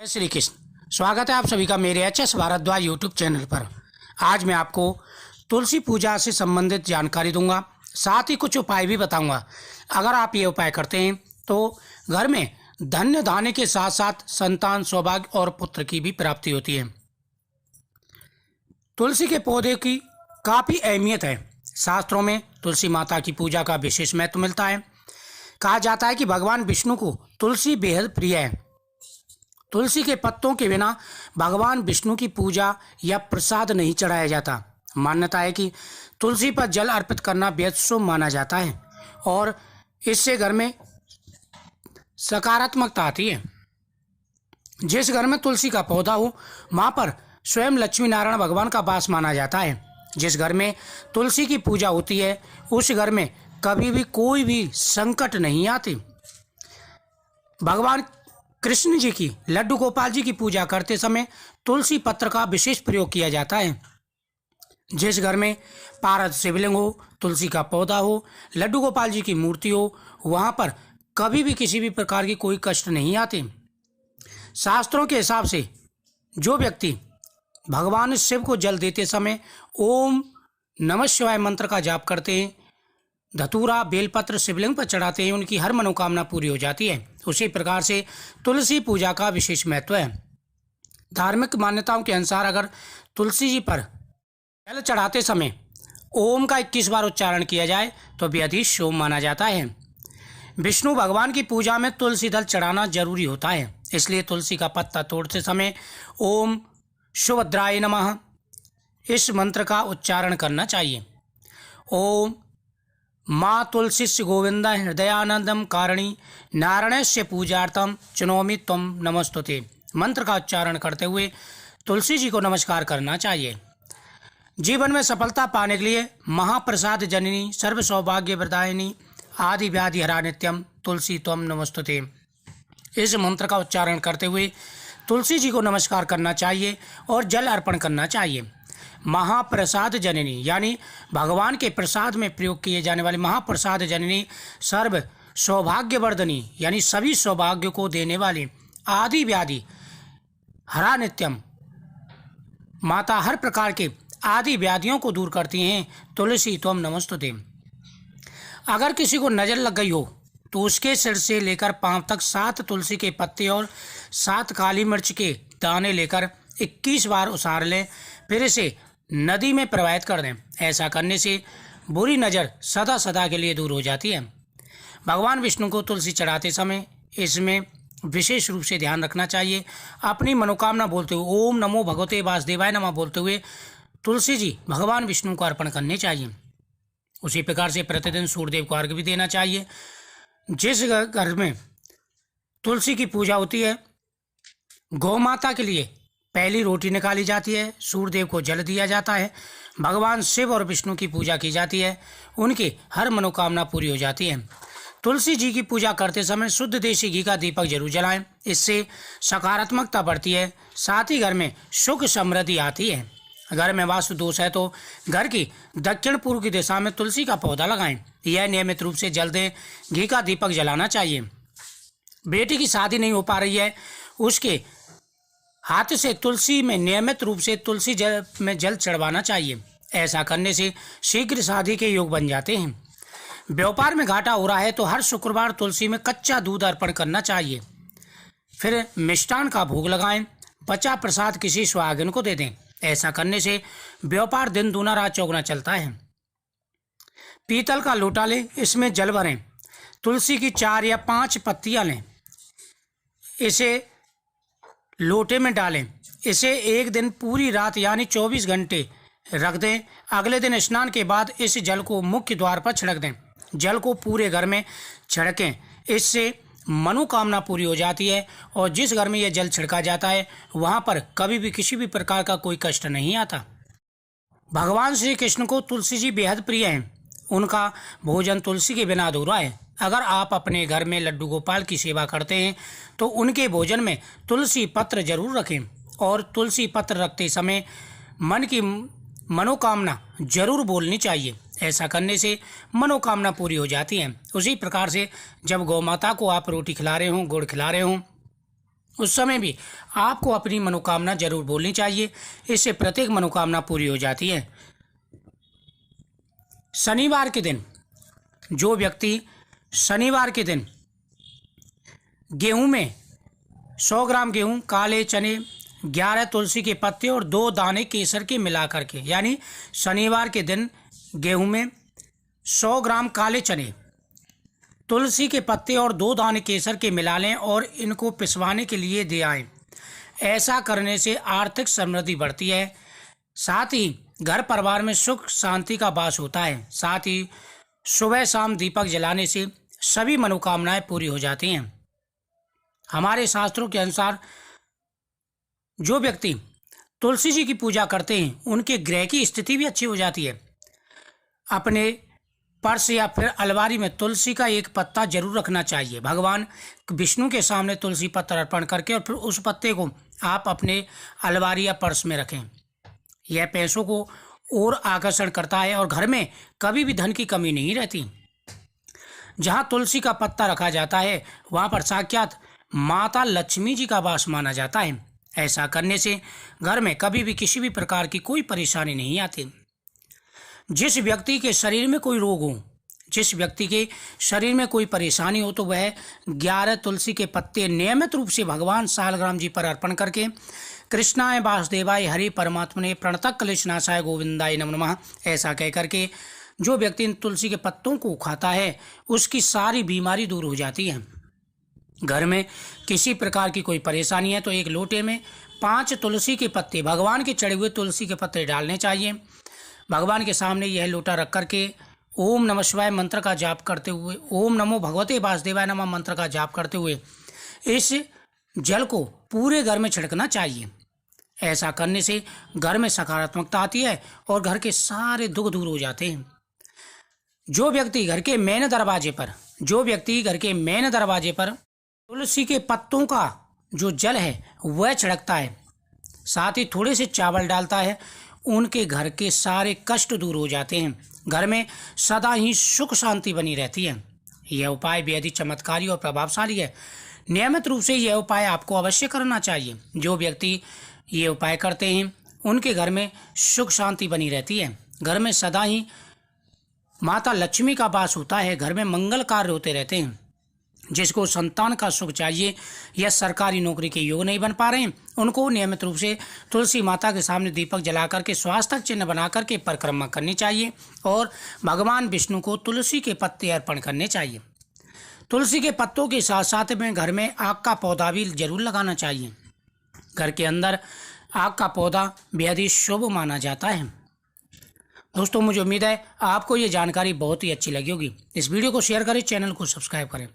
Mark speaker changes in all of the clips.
Speaker 1: श्री कृष्ण। स्वागत है आप सभी का मेरे एच.एस. भारद्वाज यूट्यूब चैनल पर। आज मैं आपको तुलसी पूजा से संबंधित जानकारी दूंगा, साथ ही कुछ उपाय भी बताऊंगा। अगर आप ये उपाय करते हैं तो घर में धन्य धान्य के साथ साथ संतान, सौभाग्य और पुत्र की भी प्राप्ति होती है। तुलसी के पौधे की काफ़ी अहमियत है। शास्त्रों में तुलसी माता की पूजा का विशेष महत्व मिलता है। कहा जाता है कि भगवान विष्णु को तुलसी बेहद प्रिय है। तुलसी के पत्तों के बिना भगवान विष्णु की पूजा या प्रसाद नहीं चढ़ाया जाता। मान्यता है कि तुलसी पर जल अर्पित करना बेहद शुभ माना जाता है और इससे घर में सकारात्मकता आती है। जिस घर में तुलसी का पौधा हो वहाँ पर स्वयं लक्ष्मी नारायण भगवान का वास माना जाता है। जिस घर में तुलसी की पूजा होती है उस घर में कभी भी कोई भी संकट नहीं आती। भगवान कृष्ण जी की, लड्डू गोपाल जी की पूजा करते समय तुलसी पत्र का विशेष प्रयोग किया जाता है। जिस घर में पारद शिवलिंग हो, तुलसी का पौधा हो, लड्डू गोपाल जी की मूर्ति हो, वहाँ पर कभी भी किसी भी प्रकार की कोई कष्ट नहीं आते। शास्त्रों के हिसाब से जो व्यक्ति भगवान शिव को जल देते समय ओम नमः शिवाय मंत्र का जाप करते हैं, धतूरा बेलपत्र शिवलिंग पर चढ़ाते हैं, उनकी हर मनोकामना पूरी हो जाती है। उसी प्रकार से तुलसी पूजा का विशेष महत्व है। धार्मिक मान्यताओं के अनुसार अगर तुलसी जी पर जल चढ़ाते समय ओम का 21 बार उच्चारण किया जाए तो बेहद ही शुभ माना जाता है। विष्णु भगवान की पूजा में तुलसी दल चढ़ाना जरूरी होता है, इसलिए तुलसी का पत्ता तोड़ते समय ओम सुभद्राय नमः इस मंत्र का उच्चारण करना चाहिए। ओम माँ तुलसी गोविंद हृदयानंदम कारणी नारायणस्य पूजार्थम चुनौमि त्वं नमस्तुते मंत्र का उच्चारण करते हुए तुलसी जी को नमस्कार करना चाहिए। जीवन में सफलता पाने के लिए महाप्रसाद जननी सर्व सौभाग्य प्रदायिनी आदि व्याधि हरा नित्यम तुलसी त्वं नमस्तुते इस मंत्र का उच्चारण करते हुए तुलसी जी को नमस्कार करना चाहिए और जल अर्पण करना चाहिए। महाप्रसाद जननी यानी भगवान के प्रसाद में प्रयोग किए जाने वाले महाप्रसाद जननी सर्व सौभाग्यवर्धनी यानी सभी सौभाग्य को देने वाली आदि व्याधि हरा नित्यम माता हर प्रकार के आदि व्याधियों को दूर करती हैं। तुलसी त्वं नमस्तुते। अगर किसी को नजर लग गई हो तो उसके सिर से लेकर पांव तक 7 तुलसी के पत्ते और 7 काली मिर्च के दाने लेकर 21 बार उसार लें, फिर इसे नदी में प्रवाहित कर दें। ऐसा करने से बुरी नज़र सदा सदा के लिए दूर हो जाती है। भगवान विष्णु को तुलसी चढ़ाते समय इसमें विशेष रूप से ध्यान रखना चाहिए। अपनी मनोकामना बोलते हुए ओम नमो भगवते वासुदेवाय नमः बोलते हुए तुलसी जी भगवान विष्णु को अर्पण करने चाहिए। उसी प्रकार से प्रतिदिन सूर्यदेव को अर्घ्य भी देना चाहिए। जिस घर में तुलसी की पूजा होती है गौ माता के लिए पहली रोटी निकाली जाती है, सूर्यदेव को जल दिया जाता है, भगवान शिव और विष्णु की पूजा की जाती है, उनकी हर मनोकामना पूरी हो जाती है। तुलसी जी की पूजा करते समय शुद्ध देसी घी का दीपक जरूर जलाएं, इससे सकारात्मकता बढ़ती है, साथ ही घर में सुख समृद्धि आती है। घर में वास्तु दोष है तो घर की दक्षिण पूर्व की दिशा में तुलसी का पौधा लगाएं। यह नियमित रूप से जल दें। घी का दीपक जलाना चाहिए। बेटी की शादी नहीं हो पा रही है उसके हाथ से तुलसी में नियमित रूप से तुलसी जल में जल चढ़वाना चाहिए। ऐसा करने से शीघ्र शादी के योग बन जाते हैं। व्यापार में घाटा हो रहा है तो हर शुक्रवार तुलसी में कच्चा दूध अर्पण करना चाहिए। फिर मिष्टान का भोग लगाएं। बचा प्रसाद किसी सुहागिन को दे दें। ऐसा करने से व्यापार दिन दूना रात चौगुना चलता है। पीतल का लोटा लें, इसमें जल भरें। तुलसी की 4 या 5 पत्तियां लें, इसे लोटे में डालें। इसे एक दिन पूरी रात यानी 24 घंटे रख दें। अगले दिन स्नान के बाद इस जल को मुख्य द्वार पर छिड़क दें। जल को पूरे घर में छिड़कें, इससे मनोकामना पूरी हो जाती है और जिस घर में यह जल छिड़का जाता है वहाँ पर कभी भी किसी भी प्रकार का कोई कष्ट नहीं आता। भगवान श्री कृष्ण को तुलसी जी बेहद प्रिय हैं। उनका भोजन तुलसी के बिना अधूरा है। अगर आप अपने घर में लड्डू गोपाल की सेवा करते हैं तो उनके भोजन में तुलसी पत्र जरूर रखें और तुलसी पत्र रखते समय मन की मनोकामना जरूर बोलनी चाहिए। ऐसा करने से मनोकामना पूरी हो जाती है। उसी प्रकार से जब गौ माता को आप रोटी खिला रहे हों, गुड़ खिला रहे हों उस समय भी आपको अपनी मनोकामना जरूर बोलनी चाहिए, इससे प्रत्येक मनोकामना पूरी हो जाती है। शनिवार के दिन जो व्यक्ति शनिवार के दिन गेहूं में 100 ग्राम गेहूं, काले चने, 11 तुलसी के पत्ते और 2 दाने केसर के मिला करके, यानी शनिवार के दिन गेहूं में 100 ग्राम काले चने, तुलसी के पत्ते और 2 दाने केसर के मिला लें और इनको पिसवाने के लिए दे आएं। ऐसा करने से आर्थिक समृद्धि बढ़ती है, साथ ही घर परिवार में सुख शांति का वास होता है। साथ ही सुबह शाम दीपक जलाने से सभी मनोकामनाएं पूरी हो जाती हैं। हमारे शास्त्रों के अनुसार जो व्यक्ति तुलसी जी की पूजा करते हैं उनके ग्रह की स्थिति भी अच्छी हो जाती है। अपने पर्स या फिर अलमारी में तुलसी का एक पत्ता जरूर रखना चाहिए। भगवान विष्णु के सामने तुलसी पत्र अर्पण करके और फिर उस पत्ते को आप अपने अलमारी या पर्स में रखें। यह पैसों को और आकर्षण करता है और घर में कभी भी धन की कमी नहीं रहती। जहां तुलसी का पत्ता रखा जाता है वहां पर साक्षात माता लक्ष्मी जी का वास माना जाता है। ऐसा करने से घर में कभी भी किसी भी प्रकार की कोई परेशानी नहीं आती। जिस व्यक्ति के शरीर में कोई रोग हो, जिस व्यक्ति के शरीर में कोई परेशानी हो, तो वह 11 तुलसी के पत्ते नियमित रूप से भगवान सालग्राम जी पर अर्पण करके कृष्णाय वासुदेवाय हरि परमात्मने प्रणतः क्लेशनाशाय गोविंदाय नमो नमः ऐसा कह करके जो व्यक्ति इन तुलसी के पत्तों को खाता है उसकी सारी बीमारी दूर हो जाती है। घर में किसी प्रकार की कोई परेशानी है तो एक लोटे में 5 तुलसी के पत्ते, भगवान के चढ़े हुए तुलसी के पत्ते डालने चाहिए। भगवान के सामने यह लोटा रख करके ओम नमः शिवाय मंत्र का जाप करते हुए, ओम नमो भगवते वासुदेवाय नमः मंत्र का जाप करते हुए इस जल को पूरे घर में छिड़कना चाहिए। ऐसा करने से घर में सकारात्मकता आती है और घर के सारे दुख दूर हो जाते हैं। जो व्यक्ति घर के मेन दरवाजे पर तुलसी के पत्तों का जो जल है वह छिड़कता है, साथ ही थोड़े से चावल डालता है, उनके घर के सारे कष्ट दूर हो जाते हैं। घर में सदा ही सुख शांति बनी रहती है। यह उपाय बेहद ही चमत्कारी और प्रभावशाली है। नियमित रूप से यह उपाय आपको अवश्य करना चाहिए। जो व्यक्ति ये उपाय करते हैं उनके घर में सुख शांति बनी रहती है। घर में सदा ही माता लक्ष्मी का वास होता है। घर में मंगल कार्य होते रहते हैं। जिसको संतान का सुख चाहिए या सरकारी नौकरी के योग नहीं बन पा रहे हैं, उनको नियमित रूप से तुलसी माता के सामने दीपक जला करके स्वास्थ्य चिन्ह बना करके परिक्रमा करनी चाहिए और भगवान विष्णु को तुलसी के पत्ते अर्पण करने चाहिए। तुलसी के पत्तों के साथ साथ में घर में आग का पौधा भी जरूर लगाना चाहिए। घर के अंदर आग का पौधा बेहद ही शुभ माना जाता है। दोस्तों, मुझे उम्मीद है आपको ये जानकारी बहुत ही अच्छी लगी होगी। इस वीडियो को शेयर करें, चैनल को सब्सक्राइब करें।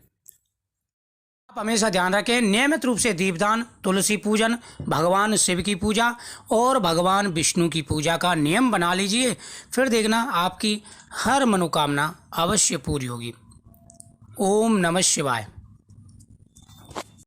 Speaker 1: आप हमेशा ध्यान रखें, नियमित रूप से दीपदान, तुलसी पूजन, भगवान शिव की पूजा और भगवान विष्णु की पूजा का नियम बना लीजिए। फिर देखना आपकी हर मनोकामना अवश्य पूरी होगी। ओम नमः शिवाय।